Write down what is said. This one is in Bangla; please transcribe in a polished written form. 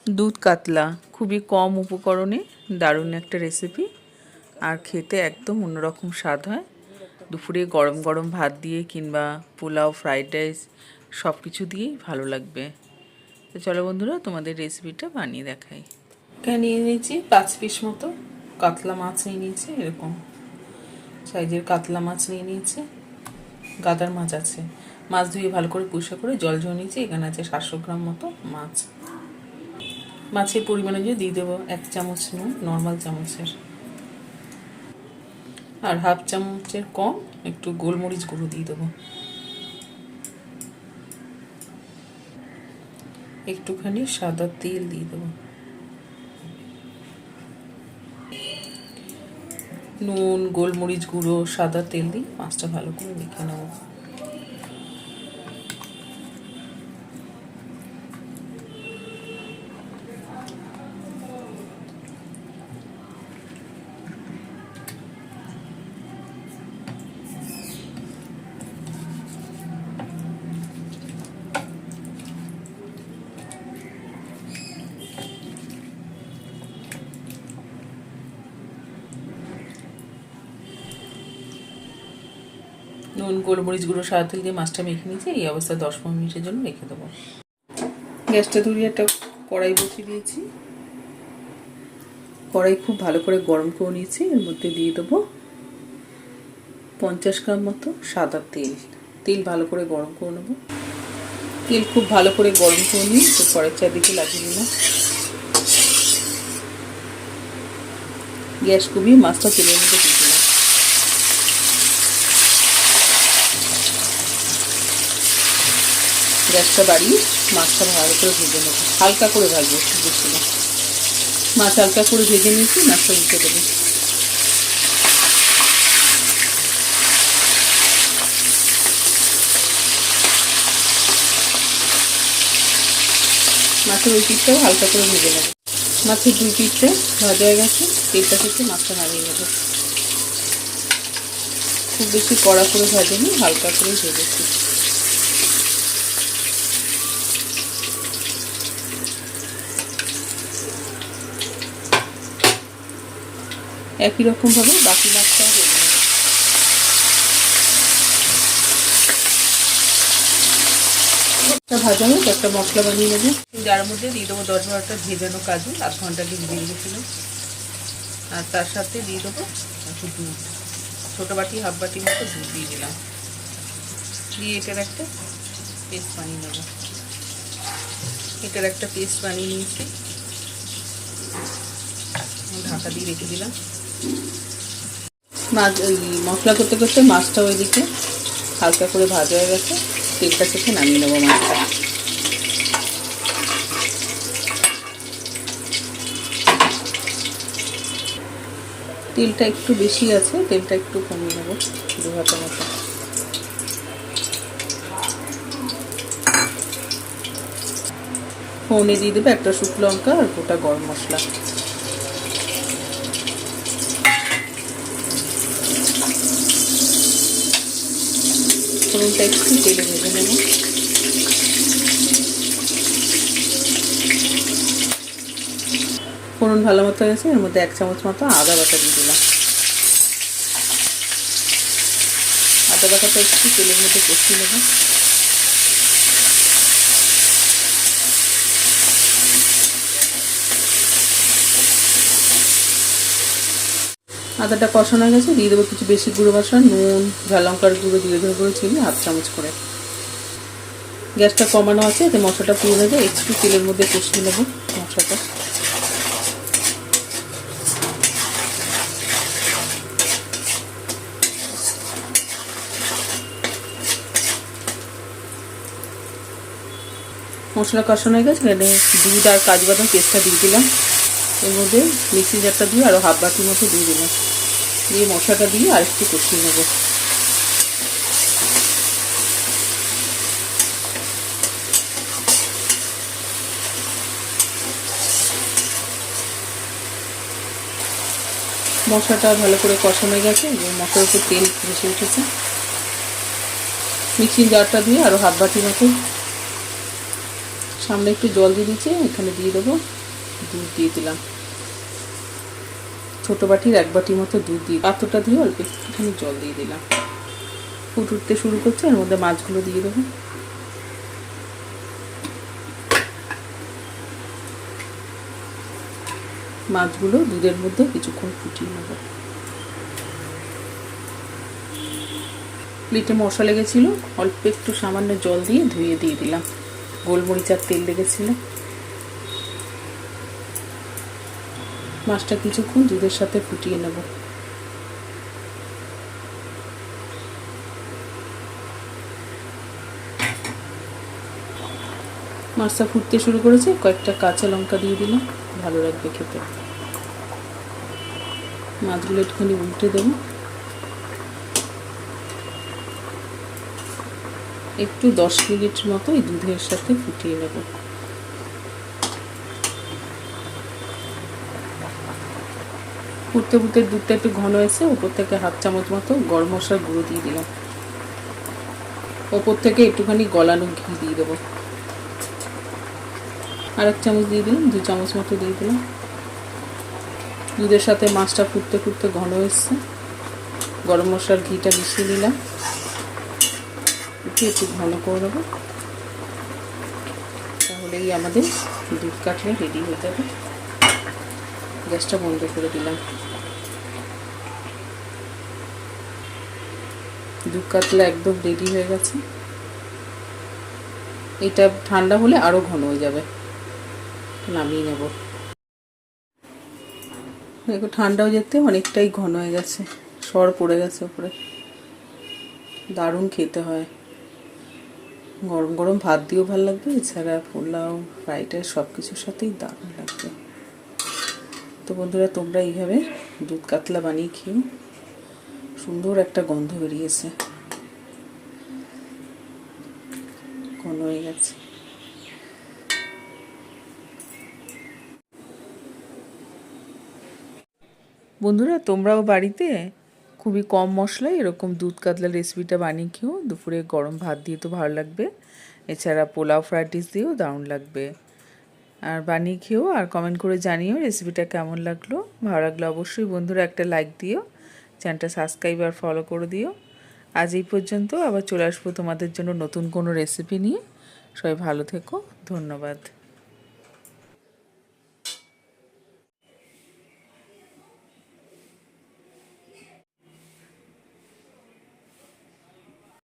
দুধ কাতলা খুবই কম উপকরণে দারুণ একটা রেসিপি, আর খেতে একদম অন্যরকম স্বাদ হয়। দুপুরে গরম গরম ভাত দিয়ে কিংবা পোলাও, ফ্রাইড রাইস সব কিছু দিয়েই ভালো লাগবে। তো চলো বন্ধুরা, তোমাদের রেসিপিটা বানিয়ে দেখাই। এখানে নিয়ে নিয়েছি 5 পিস মতো কাতলা মাছ নিয়ে নিয়েছি, এরকম সাইজের কাতলা মাছ নিয়ে নিয়েছি। গাদার মাছ আছে, মাছ ধুয়ে ভালো করে পরিষ্কার করে জল ঝরিয়ে নিয়েছি। এখানে আছে 700 গ্রাম মতো মাছ। মাছের পরিমাণ অনুযায়ী দিয়ে দেবো 1 চামচ নুন, নর্মাল চামচের, আর হাফ চামচের কম একটু গোলমরিচ গুঁড়ো দিয়ে দেবো। একটুখানি সাদা তেল দিয়ে দেবো। নুন, গোলমরিচ গুঁড়ো, সাদা তেল দিয়ে মাছটা ভালো করে মেখে নেবো। নুন, গোলমরিচ গুঁড়ো, সাদা তেল দিয়ে মাছটা মেখে নিয়েছি। এই অবস্থায় 10-15 মিনিটের জন্য রেখে দেবো। গ্যাসটা ধরিয়ে একটা কড়াই বসিয়ে দিয়েছি। কড়াই খুব ভালো করে গরম করে নিয়েছি। এর মধ্যে দিয়ে দেবো 50 গ্রাম মতো সাদা তেল। তেল ভালো করে গরম করে নেবো। তেল খুব ভালো করে গরম করে নিই, তো কড়াইয়ের চারদিকে লাগিয়ে দিলাম। গ্যাস কমিয়ে মাছটা তেলের মধ্যে দিয়ে দিলাম। গ্যাসটা বাড়িয়ে মাছটা ভালো করে ভেজে নেবো, হালকা করে ভাজবো, খুব বেশি না। মাছ হালকা করে ভেজে নিয়েছি, মাছটা উঠে দেবো। মাছের ওই পিঠটাও হালকা করে ভেজে নেবো। মাছের 2 পিঠটা ভাজা হয়ে গেছে, তেলটা থেকে মাছটা নামিয়ে নেবো। খুব বেশি কড়া করে ভাজেনি, হালকা করে ভেজেছি। একই রকমভাবে বাকি মাছটাও ভেজে নেবো। ভাজা হোক, একটা মশলা বানিয়ে নেবো। যার মধ্যে দিয়ে দেবো 10-12টা ভেজানো কাজু, 8 ঘন্টা আগে ভিজিয়ে রেখেছিলাম। আর তার সাথে দিয়ে দেবো একটু দুধ, ছোটো বাটি হাফ বাটি মতো দুধ দিয়ে দিলাম। দিয়ে এটার একটা পেস্ট বানিয়ে নেবো। এটার একটা পেস্ট বানিয়ে নিয়েছি, ঢাকা দিয়ে রেখে দিলাম। মাছ মশলা করতে করতে মাছটা ওইদিকে হালকা করে ভাজা হয়ে গেছে, তেলটা থেকে নামিয়ে নেবো মাছটা। তেলটা একটু বেশি আছে, তেলটা একটু কমিয়ে নেবো, 2 হাতের মতো। ফোড়নে দিয়ে দেবো একটা শুকনো লঙ্কা আর গোটা গরম মশলা। ফোড়নটা একটু তেলে ভেজে নেব। ফোড়ন ভালো মতো গেছে, এর মধ্যে 1 চামচ মতো আদা বাটা দিয়ে দিলাম। আদা বাটাটা একটু তেলের মধ্যে কষিয়ে নেব। আদাটা কষানো হয়ে গেছে, দিয়ে দেবো কিছু বেশি গুঁড়ো মশলা, নুন, ঝাল লঙ্কার গুঁড়ো, জিরে গুঁড়ো, চিনি 1/2 চামচ করে। গ্যাসটা কমানো আছে, এতে মশলাটা পুড়ে নেবে। একটু তেলের মধ্যে কষিয়ে নেব মশলাটা। মশলা কষানো হয়ে গেছে, এখানে দুধ আর কাজু বাদাম পেস্টটা দিয়ে দিলাম। এর মধ্যে মিক্সি জারটা দিয়ে আরও হাফ বাটির মতো দিয়ে দিলাম। দিয়ে মশলাটা দিয়ে আর একটু কষিয়ে নেব। মশলাটা ভালো করে কষানো হয়ে গেছে, মশলার উপর তেল ভেসে উঠেছে। মিক্সির জারটা দিয়ে আরও হাফ বাটির মতো সামনে একটু জল দিয়ে দিচ্ছি, এখানে দিয়ে দেবো দুধ। দিয়ে দিলাম ছোটো বাটির 1 বাটি মতো দুধ দিয়ে, পাত্রটা দিয়ে অল্প একটুখানি জল দিয়ে দিলাম। উঠতে শুরু করছে, এর মধ্যে মাছগুলো দিয়ে দেবো। মাছগুলো দুধের মধ্যে কিছুক্ষণ ফুটিয়ে নেব। প্লেটে মশা লেগেছিল, অল্প একটু সামান্য জল দিয়ে ধুয়ে দিয়ে দিলাম। গোলমরিচ আর তেল লেগেছিল। মাছটা কিছুক্ষণ দুধের সাথে ফুটিয়ে নেব। মাছটা ফুটতে শুরু করেছে, কয়েকটা কাঁচা লঙ্কা দিয়ে দিলাম, ভালো লাগবে খেতে। মাছগুলো একটুখানি উল্টে দেবো। একটু 10 মিনিট মতো এই দুধের সাথে ফুটিয়ে নেব। ফুটতে ফুটতে দুধটা একটু ঘন এসে ওপর থেকে 1/2 চামচ মতো গরম মশলার গুঁড়ো দিয়ে দিলাম। ওপর থেকে একটুখানি গলানো ঘি দিয়ে দেবো। আর 1 চামচ দিয়ে দিলাম, 2 চামচ মতো দিয়ে দিলাম। দুধের সাথে মাছটা ফুটতে ফুটতে ঘন এসছে, গরম মশলার ঘিটা মিশিয়ে দিলাম। একটু ঘন করে দেবো, তাহলেই আমাদের দুধ কাতলা রেডি হয়ে যাবে। গ্যাসটা বন্ধ করে দিলাম। দুধ কাতলা একদম রেডি হয়ে গেছে। এটা ঠান্ডা হলে আরও ঘন হয়ে যাবে, নামিয়ে নেব। দেখো ঠান্ডা হয়ে যেতে অনেকটাই ঘন হয়ে গেছে, সর পড়ে গেছে উপরে। দারুণ খেতে হয়, গরম গরম ভাত দিয়েও ভালো লাগবে, এছাড়া পোলাও, ফ্রাইড রাইস সব কিছুর সাথেই দারুণ লাগবে। তো বন্ধুরা, তোমরা এইভাবে দুধ কাতলা বানিয়ে খেও, সুন্দর একটা গন্ধ বেরিয়েছে, ঘন হয়ে গেছে। বন্ধুরা, তোমরাও বাড়িতে খুবই কম মশলায় এরকম দুধ কাতলা রেসিপিটা বানিয়ে খেও। দুপুরে গরম ভাত দিয়ে তো ভালো লাগবে, এছাড়া পোলাও, ফ্রাইড রাইস দিয়েও দারুণ লাগবে। আর বানিয়ে খেও, আর কমেন্ট করে জানিও রেসিপিটা কেমন লাগলো। ভালো লাগলে অবশ্যই বন্ধুরা একটা লাইক দিও, চ্যানেলটা সাবস্ক্রাইব আর ফলো করে দিও। আজ এই পর্যন্ত, আবার চলে আসবো তোমাদের জন্য নতুন কোনো রেসিপি নিয়ে। সবাই ভালো থেকো, ধন্যবাদ।